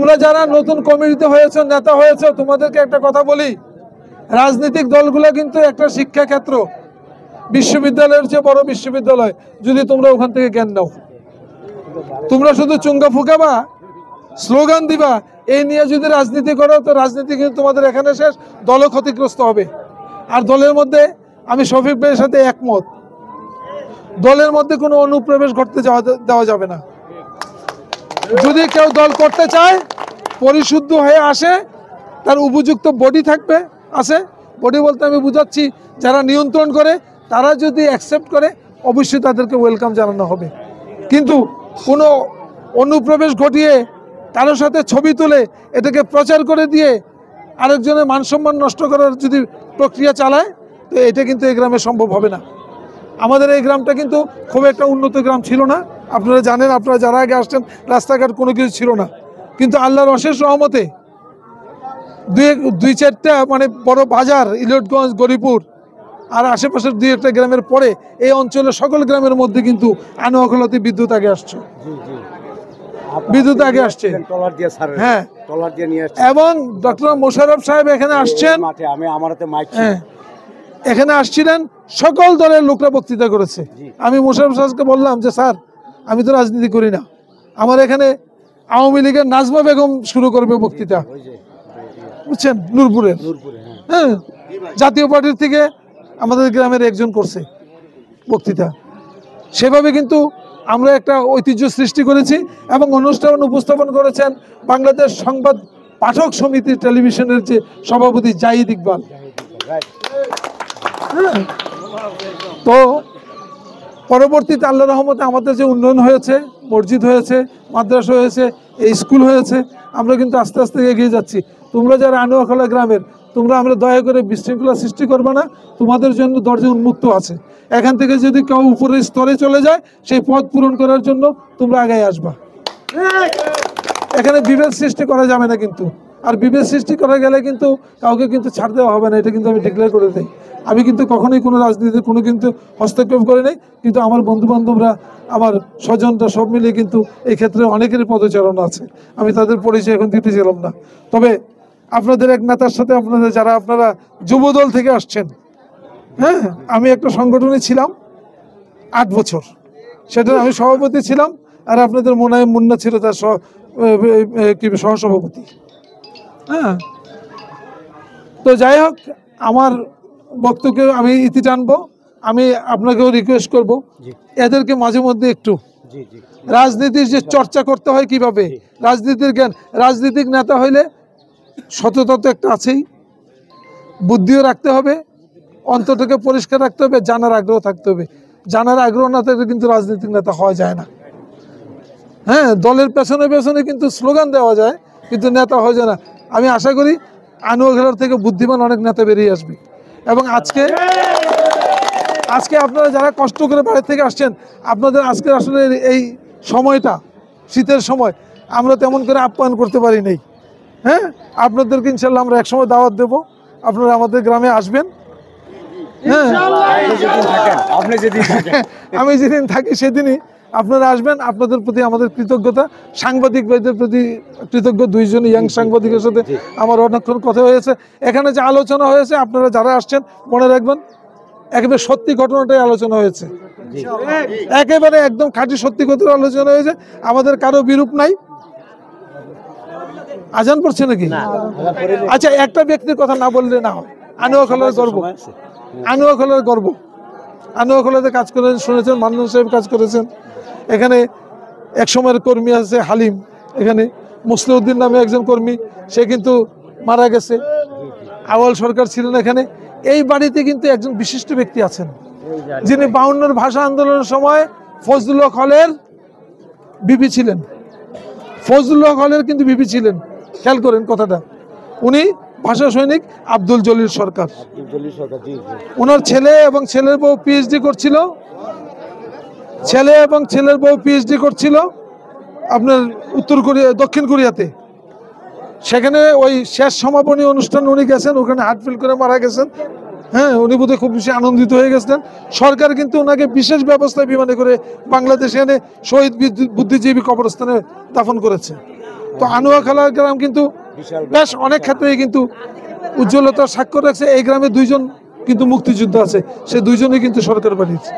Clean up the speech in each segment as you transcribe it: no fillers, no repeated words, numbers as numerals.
তোমরা যারা নতুন কমিটিতে হয়েছে, নেতা হয়েছে, তোমাদেরকে একটা কথা বলি, রাজনৈতিক দলগুলো কিন্তু একটা শিক্ষা ক্ষেত্র, বিশ্ববিদ্যালয়ের চেয়ে বড় বিশ্ববিদ্যালয়। যদি তোমরা ওখান থেকে জ্ঞান নাও, তোমরা শুধু চুঙ্গা ফুকাবা, স্লোগান দিবা, এই নিয়ে যদি রাজনীতি করো তো রাজনীতি কিন্তু তোমাদের এখানে শেষ, দলও ক্ষতিগ্রস্ত হবে। আর দলের মধ্যে আমি শফিক ভাইয়ের সাথে একমত, দলের মধ্যে কোনো অনুপ্রবেশ ঘটতে দেওয়া যাবে না। যদি কেউ দল করতে চায়, পরিশুদ্ধ হয়ে আসে, তার উপযুক্ত বডি থাকবে, আছে বডি বলতে আমি বুঝাচ্ছি যারা নিয়ন্ত্রণ করে, তারা যদি অ্যাকসেপ্ট করে অবশ্যই তাদেরকে ওয়েলকাম জানানো হবে। কিন্তু কোনো অনুপ্রবেশ ঘটিয়ে কারোর সাথে ছবি তুলে এটাকে প্রচার করে দিয়ে আরেকজনের মানসম্মান নষ্ট করার যদি প্রক্রিয়া চালায়, তো এটা কিন্তু এই গ্রামে সম্ভব হবে না। আমাদের এই গ্রামটা কিন্তু খুব একটা উন্নত গ্রাম ছিল না, আপনারা জানেন, আপনারা যারা আগে আসছেন রাস্তাঘাট কোনো কিছু ছিল না, কিন্তু আল্লাহর অশেষ রহমতে দুই চারটা মানে বড় বাজার, ইলিয়টগঞ্জ, গরিপুর আর আশেপাশের দুই একটা গ্রামের পরে এই অঞ্চলের সকল গ্রামের মধ্যে কিন্তু আনোয়াখলাতে বিদ্যুৎ আগে আসছে, বিদ্যুৎ আগে আসছে। হ্যাঁ, এবং ডক্টর মোশাররফ সাহেব এখানে আসছেন, এখানে আসছিলেন, সকল দলের লোকরা বক্তৃতা করেছে। আমি মোশাররফ সাহেবকে বললাম যে স্যার, আমি তো রাজনীতি করি না, আমার এখানে আওয়ামী লীগের নাজমা বেগম শুরু করবে বক্তৃতা, বুঝছেন, নূরপুরের। হ্যাঁ, জাতীয় পার্টির থেকে আমাদের গ্রামের একজন করছে বক্তৃতা। সেভাবে কিন্তু আমরা একটা ঐতিহ্য সৃষ্টি করেছি এবং অনুষ্ঠান উপস্থাপন করেছেন বাংলাদেশ সংবাদ পাঠক সমিতি টেলিভিশনের যে সভাপতি জাহিদ ইকবাল। তো পরবর্তীতে আল্লাহ রহমতে আমাদের যে উন্নয়ন হয়েছে, মসজিদ হয়েছে, মাদ্রাসা হয়েছে, এই স্কুল হয়েছে, আমরা কিন্তু আস্তে আস্তে এগিয়ে যাচ্ছি। তোমরা যারা আনোয়াখলা গ্রামের, তোমরা আমরা দয়া করে বিশৃঙ্খলা সৃষ্টি করবে না, তোমাদের জন্য দরজা উন্মুক্ত আছে। এখান থেকে যদি কেউ উপরের স্তরে চলে যায়, সেই পদ পূরণ করার জন্য তোমরা আগে আসবা। এখানে বিভেদ সৃষ্টি করা যাবে না কিন্তু, আর বিভেদ সৃষ্টি করা গেলে কিন্তু কাউকে কিন্তু ছাড় দেওয়া হবে না, এটা কিন্তু আমি ডিক্লেয়ার করে দিই। আমি কিন্তু কখনোই কোনো রাজনীতির কোনো কিন্তু হস্তক্ষেপ করি নাই, কিন্তু আমার বন্ধুবান্ধবরা, আমার স্বজনরা সব মিলিয়ে কিন্তু এই ক্ষেত্রে অনেকেরই পদচারণা আছে, আমি তাদের পরিচয় এখন দিতে ছিলাম না। তবে আপনাদের এক নেতার সাথে আপনাদের যারা আপনারা যুবদল থেকে আসছেন, হ্যাঁ, আমি একটা সংগঠনে ছিলাম 8 বছর, সেটার আমি সভাপতি ছিলাম, আর আপনাদের মোনায়েম মুন্না ছিল তার সহসভাপতি। হ্যাঁ, তো যাই হোক, আমার বক্তব্যকে আমি ইতি টানবো। আমি আপনাকেও রিকোয়েস্ট করব, এদেরকে মাঝে মধ্যে একটু রাজনীতির যে চর্চা করতে হয় কিভাবে, রাজনীতির জ্ঞান, রাজনীতিক নেতা হইলে সততা তো একটা আছেই, বুদ্ধিও রাখতে হবে, অন্তরটাকে পরিষ্কার রাখতে হবে, জানার আগ্রহ থাকতে হবে। জানার আগ্রহ না থাকলে কিন্তু রাজনীতিক নেতা হওয়া যায় না। হ্যাঁ, দলের পেছনে পেছনে কিন্তু স্লোগান দেওয়া যায়, কিন্তু নেতা হয়ে যায় না। আমি আশা করি আনোয়ারখেলার থেকে বুদ্ধিমান অনেক নেতা বেরিয়ে আসবে। এবং আজকে আপনারা যারা কষ্ট করে বাড়ি থেকে আসছেন, আপনাদের আজকে আসলে এই সময়টা শীতের সময় আমরা তেমন করে আপ্যায়ন করতে পারি নাই। হ্যাঁ, আপনাদেরকে ইনশাল্লাহ আমরা একসময় দাওয়াত দেব, আপনারা আমাদের গ্রামে আসবেন। হ্যাঁ, আমি যেদিন থাকি সেদিনই আপনারা আসবেন। আপনাদের প্রতি আমাদের কৃতজ্ঞতা, সাংবাদিক ভাইদের প্রতি কৃতজ্ঞ। দুইজন ইয়াং সাংবাদিকের সাথে আমার অনেকক্ষণ কথা হয়েছে। এখানে যে আলোচনা হয়েছে, আপনারা যারা আসছেন মনে রাখবেন, একেবারে সত্যি ঘটনাটাই আলোচনা হয়েছে, একেবারে একদম খাঁটি সত্যি কথা আলোচনা হয়েছে। আমাদের কারো বিরূপ নাই। আজান পড়ছে নাকি? আচ্ছা, একটা ব্যক্তির কথা না বললে না হয়। আনোয়ারখলার গর্ব, আনোয়ারখলার গর্ব। আনোয়ারখলাতে কাজ করেছেন, শুনেছেন মান্নান সাহেব কাজ করেছেন। এখানে এক সময়ের কর্মী আছে হালিম, এখানে মুসলিউদ্দিন নামে একজন কর্মী, সে কিন্তু মারা গেছে। আওয়াল সরকার ছিলেন এখানে। এই বাড়িতে কিন্তু একজন বিশিষ্ট ব্যক্তি আছেন, যিনি 52 ভাষা আন্দোলনের সময় ফজলুল হক হলের বিপি ছিলেন। ফজলুল হক হলের কিন্তু বিপি ছিলেন, খেয়াল করেন কথাটা। উনি ভাষা সৈনিক আব্দুল জলিল সরকার। ওনার ছেলে এবং ছেলের বউ পিএইচডি করছিল, ছেলে এবং ছেলের বউ পিএইচডি করছিল আপনার উত্তর কোরিয়া, দক্ষিণ কোরিয়াতে। সেখানে ওই শেষ সমাপনী অনুষ্ঠান উনি গেছেন, ওখানে হার্ট ফেল করে মারা গেছেন। হ্যাঁ, উনি বোধহয় খুব বেশি আনন্দিত হয়ে গেছেন। সরকার কিন্তু ওনাকে বিশেষ ব্যবস্থায় বিমানে করে বাংলাদেশে এনে শহীদ বুদ্ধিজীবী কবরস্থানে দাফন করেছে। তো আনোয়া খালার গ্রাম কিন্তু বেশ অনেক ক্ষেত্রেই কিন্তু উজ্জ্বলতার স্বাক্ষর রাখছে। এই গ্রামে দুইজন কিন্তু মুক্তিযুদ্ধ আছে, সে দুইজনই কিন্তু সরকার বানিয়েছে।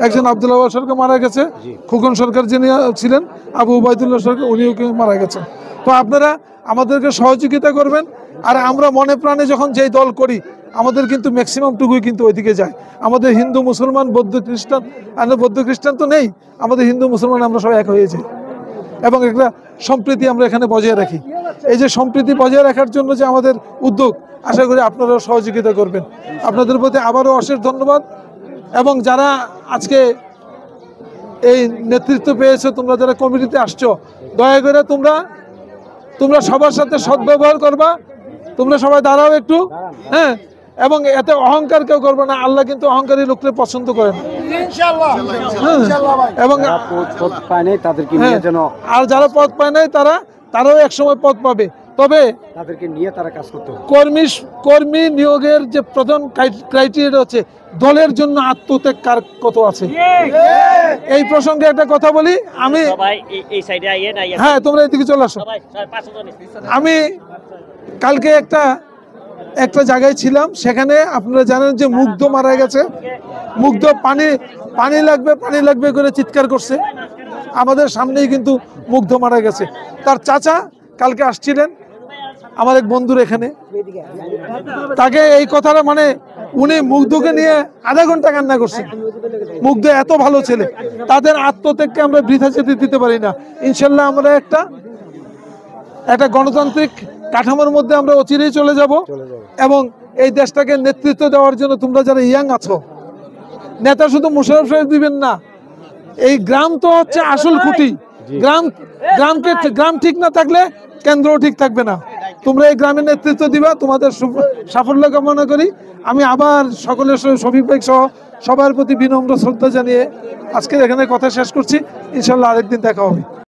একজন আব্দুল আওয়াল সরকার মারা গেছে, খোকন সরকার যিনি ছিলেন, আবু ওবায়দুল্লাহ সরকার উনিও মারা গেছেন। তো আপনারা আমাদেরকে সহযোগিতা করবেন। আর আমরা মনে প্রাণে যখন যেই দল করি আমাদের কিন্তু ম্যাক্সিমাম টুকুই কিন্তু ওইদিকে যায়। আমাদের হিন্দু মুসলমান বৌদ্ধ খ্রিস্টান, বৌদ্ধ খ্রিস্টান তো নেই, আমাদের হিন্দু মুসলমান আমরা সবাই এক হয়ে যাই এবং একটা সম্প্রীতি আমরা এখানে বজায় রাখি। এই যে সম্প্রীতি বজায় রাখার জন্য যে আমাদের উদ্যোগ, আশা করি আপনারাও সহযোগিতা করবেন। আপনাদের প্রতি আবারও অশেষ ধন্যবাদ। এবং যারা আজকে এই নেতৃত্ব পেয়েছো, তোমরা যারা কমিটিতে আসছো, দয়া করে তোমরা সবার সাথে সদ্ব্যবহার করবা। তোমরা সবাই দাঁড়াও একটু, হ্যাঁ, এবং এতে অহংকার কেউ করবে না। আল্লাহ কিন্তু অহংকারী লোককে পছন্দ করেন। এবং আর যারা পদ পায় নাই তারাও একসময় পদ পাবে, তবে তাদেরকে নিয়ে তারা কাজ করতে হবে। কর্মী নিয়োগের যে প্রধান ক্রাইটেরিয়া হচ্ছে দলের জন্য আত্মত্যাগ কার কত আছে। এই প্রসঙ্গে একটা কথা বলি, আমি হ্যাঁ তোমরা এদিকে চলে আসো। আমি কালকে একটা জায়গায় ছিলাম, সেখানে আপনারা জানেন যে মুগ্ধ মারা গেছে। মুগ্ধ পানি লাগবে করে চিৎকার করছে। আমাদের সামনেই কিন্তু মুগ্ধ মারা গেছে। তার চাচা কালকে আসছিলেন, আমার এক বন্ধুর এখানে, তাকে এই কথাটা মানে উনি মুগ্ধকে নিয়ে আধা ঘন্টা কান্না করছে। মুগ্ধ এত ভালো ছেলে, তাদের আত্মত্যাগকে আমরা বৃথা যেতে দিতে পারি না। ইনশাল্লাহ আমরা একটা গণতান্ত্রিক কাঠামোর মধ্যে আমরা অচিরেই চলে যাব এবং এই দেশটাকে নেতৃত্ব দেওয়ার জন্য তোমরা যারা ইয়াং আছো, নেতা শুধু মুশাররফ সাহেব দিবেন না, এই গ্রাম তো হচ্ছে আসল খুঁটি। গ্রাম ঠিক না থাকলে কেন্দ্রও ঠিক থাকবে না। তোমরা এই গ্রামের নেতৃত্ব দিবা, তোমাদের সাফল্য কামনা করি। আমি আবার সকলের শফিক ভাই সহ সবার প্রতি বিনম্র শ্রদ্ধা জানিয়ে আজকের এখানে কথা শেষ করছি। ইনশাল্লাহ আরেকদিন দেখা হবে।